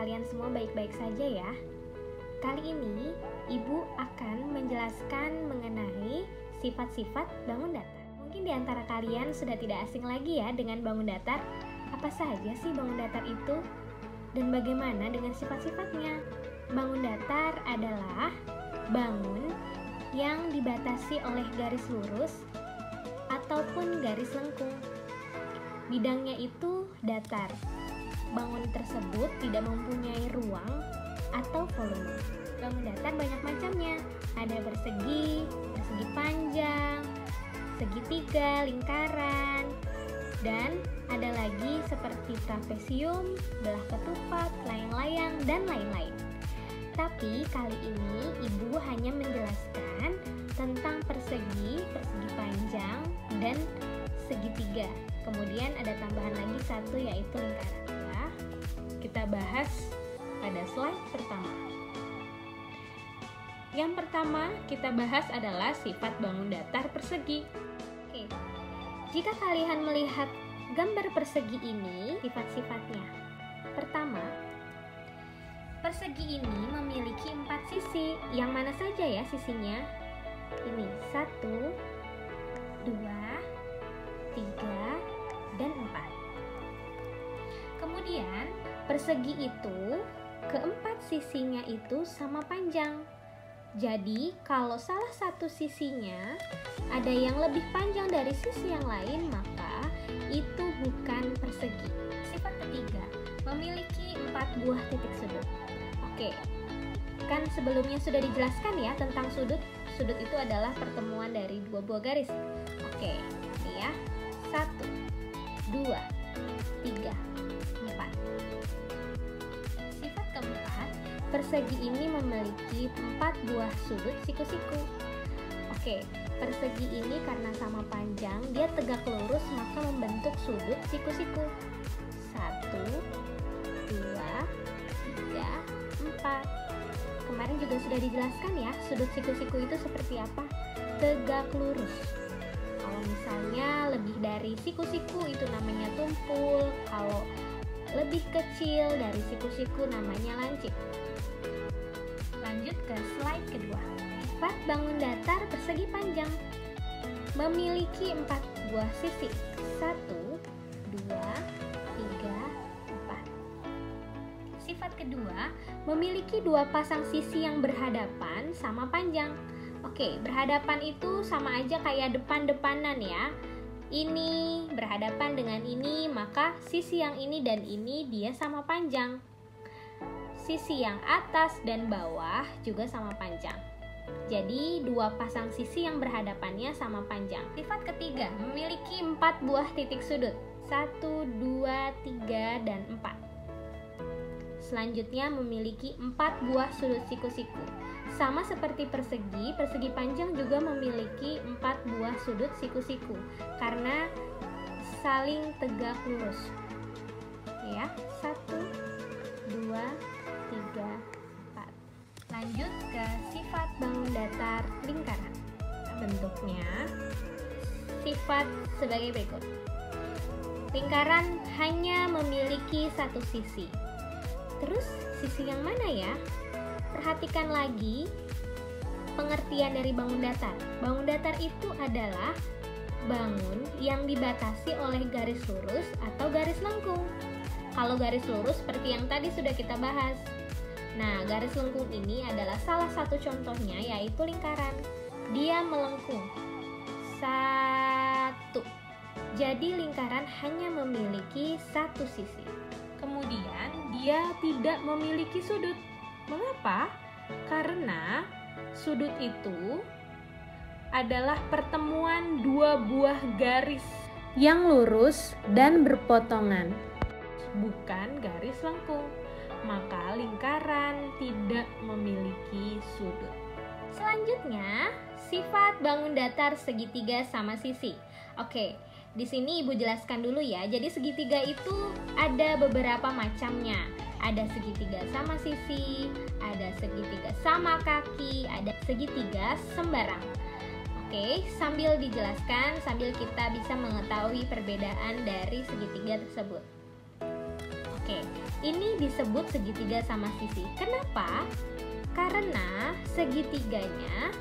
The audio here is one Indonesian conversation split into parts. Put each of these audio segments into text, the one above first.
kalian semua baik-baik saja ya. Kali ini Ibu akan menjelaskan mengenai sifat-sifat bangun datar. Mungkin di antara kalian sudah tidak asing lagi ya dengan bangun datar. Apa saja sih bangun datar itu? Dan bagaimana dengan sifat-sifatnya? Bangun datar adalah bangun yang dibatasi oleh garis lurus ataupun garis lengkung. Bidangnya itu datar. Bangun tersebut tidak mempunyai ruang atau volume. Bangun datar banyak macamnya. Ada persegi, persegi panjang, segitiga, lingkaran, dan ada lagi seperti trapesium, belah ketupat, layang-layang, dan lain-lain. Tapi kali ini Ibu hanya menjelaskan tentang persegi, persegi panjang, dan segitiga. Kemudian ada tambahan lagi satu yaitu lingkaran. Kita bahas pada slide pertama. Yang pertama kita bahas adalah sifat bangun datar persegi. Oke. Jika kalian melihat gambar persegi ini, sifat-sifatnya. Pertama, persegi ini memiliki 4 sisi. Yang mana saja ya sisinya? Ini 1, 2, 3, dan 4. Kemudian persegi itu keempat sisinya itu sama panjang. Jadi kalau salah satu sisinya ada yang lebih panjang dari sisi yang lain, maka itu bukan persegi. Sifat ketiga, memiliki 4 buah titik sudut. Oke, kan sebelumnya sudah dijelaskan ya tentang sudut. Sudut itu adalah pertemuan dari 2 buah garis. Oke, ini ya. 1, 2, 3, 4. Sifat keempat, persegi ini memiliki 4 buah sudut siku-siku. Oke, persegi ini karena sama panjang, dia tegak lurus maka membentuk sudut siku-siku. 1, 2, 3, 4. Kemarin juga sudah dijelaskan ya, sudut siku-siku itu seperti apa? Tegak lurus. Kalau misalnya lebih dari siku-siku itu namanya tumpul. Kalau lebih kecil dari siku-siku namanya lancip. Lanjut ke slide kedua. Sifat bangun datar persegi panjang. Memiliki 4 buah sisi. 1, 2, 3, 4. Sifat kedua, memiliki 2 pasang sisi yang berhadapan sama panjang. Oke, berhadapan itu sama aja kayak depan-depanan ya. Ini berhadapan dengan ini, maka sisi yang ini dan ini dia sama panjang. Sisi yang atas dan bawah juga sama panjang. Jadi 2 pasang sisi yang berhadapannya sama panjang. Sifat ketiga, memiliki 4 buah titik sudut. 1, 2, 3, dan 4. Selanjutnya memiliki 4 buah sudut siku-siku. Sama seperti persegi, persegi panjang juga memiliki 4 buah sudut siku-siku karena saling tegak lurus. Ya, 1, 2, 3, 4. Lanjut ke sifat bangun datar lingkaran. Bentuknya sifat sebagai berikut. Lingkaran hanya memiliki 1 sisi. Terus sisi yang mana ya? Perhatikan lagi pengertian dari bangun datar. Bangun datar itu adalah bangun yang dibatasi oleh garis lurus atau garis lengkung. Kalau garis lurus seperti yang tadi sudah kita bahas. Nah, garis lengkung ini adalah salah satu contohnya yaitu lingkaran. Dia melengkung. 1. Jadi lingkaran hanya memiliki 1 sisi. Kemudian dia tidak memiliki sudut. Mengapa? Karena sudut itu adalah pertemuan 2 buah garis yang lurus dan berpotongan, bukan garis lengkung. Maka lingkaran tidak memiliki sudut. Selanjutnya, sifat bangun datar segitiga sama sisi. Oke, di sini Ibu jelaskan dulu ya. Jadi segitiga itu ada beberapa macamnya. Ada segitiga sama sisi, ada segitiga sama kaki, ada segitiga sembarang. Oke, sambil dijelaskan, sambil kita bisa mengetahui perbedaan dari segitiga tersebut. Oke, Ini disebut segitiga sama sisi. Kenapa? Karena segitiganya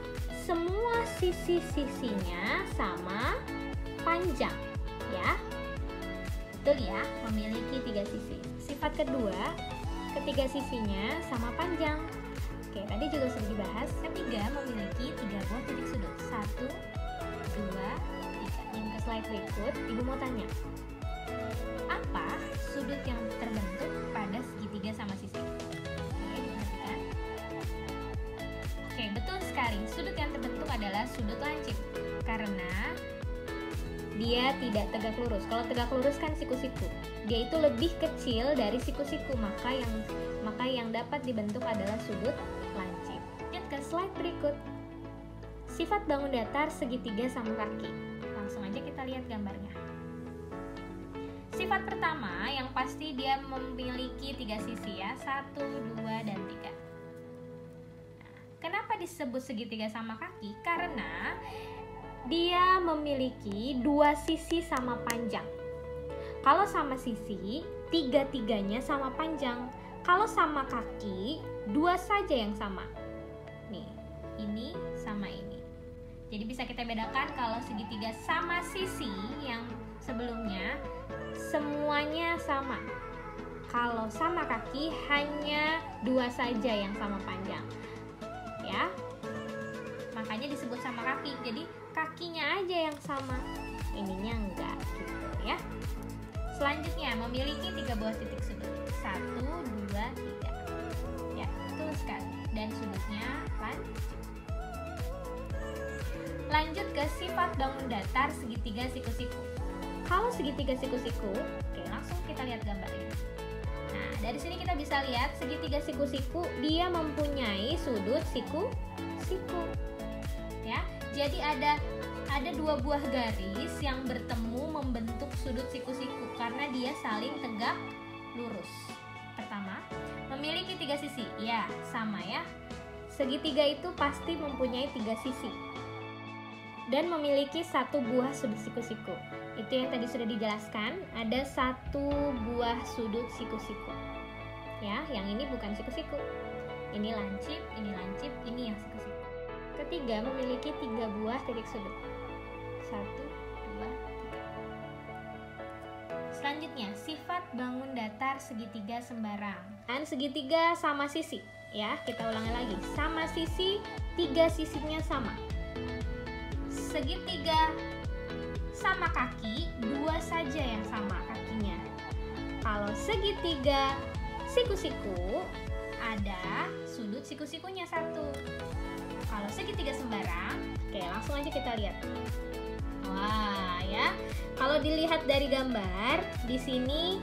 semua sisi-sisinya sama panjang, ya. Betul ya, memiliki 3 sisi. Sifat kedua, ketiga sisinya sama panjang. Oke, tadi juga sudah dibahas. Ketiga, memiliki 3 buah titik sudut. 1, 2, 3. Yang ke slide berikut, Ibu mau tanya, apa sudut yang terbentuk pada segitiga sama sisi? Oke, diperhatikan. Oke, betul sekali. Sudut yang terbentuk adalah sudut lancip karena dia tidak tegak lurus. Kalau tegak lurus kan siku-siku. Dia itu lebih kecil dari siku-siku, maka yang dapat dibentuk adalah sudut lancip. Lanjut ke slide berikut. Sifat bangun datar segitiga sama kaki. Langsung aja kita lihat gambarnya. Sifat pertama yang pasti dia memiliki 3 sisi ya, 1, 2, dan 3. Kenapa disebut segitiga sama kaki? Karena dia memiliki 2 sisi sama panjang. Kalau sama sisi, 3-tiganya sama panjang. Kalau sama kaki, 2 saja yang sama. Nih, ini sama ini. Jadi bisa kita bedakan kalau segitiga sama sisi yang sebelumnya semuanya sama. Kalau sama kaki hanya 2 saja yang sama panjang. Ya, makanya disebut sama kaki. Jadi kakinya aja yang sama, ininya enggak gitu ya. Selanjutnya memiliki 3 buah titik sudut. 1, 2, 3. Ya, betul sekali. Dan sudutnya lancip. Lanjut ke sifat bangun datar segitiga siku-siku. Kalau segitiga siku-siku, oke, langsung kita lihat gambarnya. Nah, dari sini kita bisa lihat segitiga siku-siku dia mempunyai sudut siku-siku. Ya, jadi ada 2 buah garis yang bertemu membentuk sudut siku-siku karena dia saling tegak lurus. Pertama, memiliki 3 sisi. Ya, sama ya. Segitiga itu pasti mempunyai 3 sisi dan memiliki 1 buah sudut siku-siku. Itu yang tadi sudah dijelaskan, ada 1 buah sudut siku-siku. Ya, yang ini bukan siku-siku. Ini lancip, ini yang siku-siku. Ketiga, memiliki 3 buah titik sudut. 1, 2, 3. Selanjutnya, sifat bangun datar segitiga sembarang. Dan segitiga sama sisi. Ya, kita ulangi lagi. Sama sisi, 3 sisinya sama. Segitiga sama kaki, 2 saja yang sama kakinya. Kalau segitiga siku-siku, ada sudut siku-sikunya 1. Kalau segitiga sembarang, oke, langsung aja kita lihat. Wah, ya. Kalau dilihat dari gambar, di sini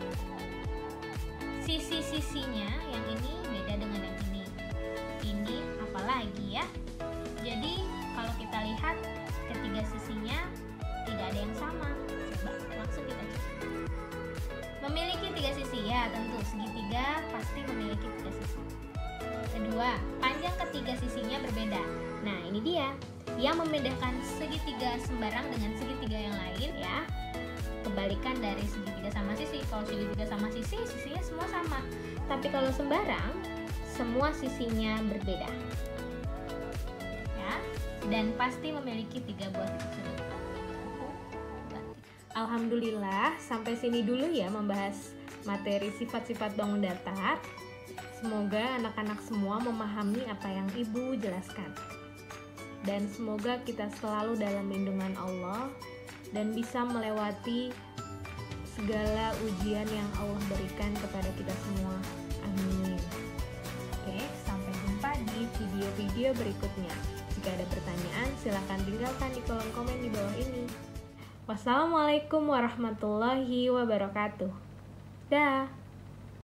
sisi-sisinya yang ini beda dengan yang ini. Ini apalagi ya? Jadi, kalau kita lihat ketiga sisinya tidak ada yang sama. Coba langsung kita cek. Memiliki 3 sisi ya, tentu segitiga pasti memiliki 3 sisi. Kedua, panjang ketiga sisinya berbeda. Nah, ini dia yang membedakan segitiga sembarang dengan segitiga yang lain ya. Kebalikan dari segitiga sama sisi. Kalau segitiga sama sisi, sisinya semua sama. Tapi kalau sembarang, semua sisinya berbeda. Ya, dan pasti memiliki 3 buah titik sudut. Alhamdulillah, sampai sini dulu ya membahas materi sifat-sifat bangun datar. Semoga anak-anak semua memahami apa yang Ibu jelaskan. Dan semoga kita selalu dalam lindungan Allah dan bisa melewati segala ujian yang Allah berikan kepada kita semua. Amin. Oke, sampai jumpa di video-video berikutnya. Jika ada pertanyaan, silakan tinggalkan di kolom komen di bawah ini. Wassalamualaikum warahmatullahi wabarakatuh. Dah.